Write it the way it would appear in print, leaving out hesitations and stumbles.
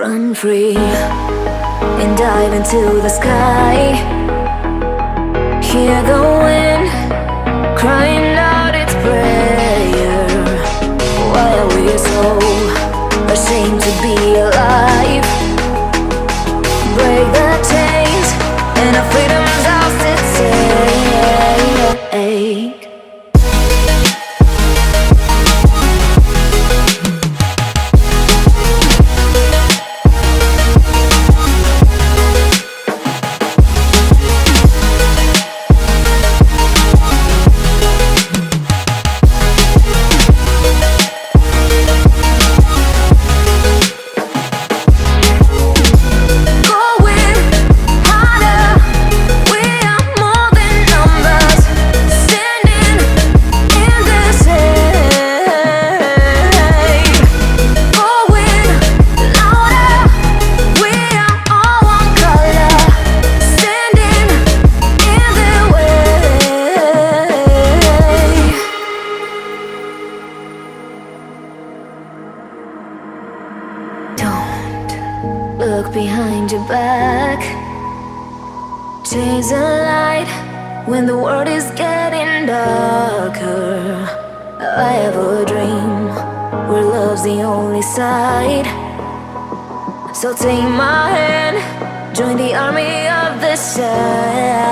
Run free and dive into the sky. Hear the wind crying out its prayer. Why are we so ashamed to be alive? Break the chains and our freedom's ours to take. Look behind your back. Chase a light when the world is getting darker. I have a dream where love's the only side. So take my hand, join the army of the shadows.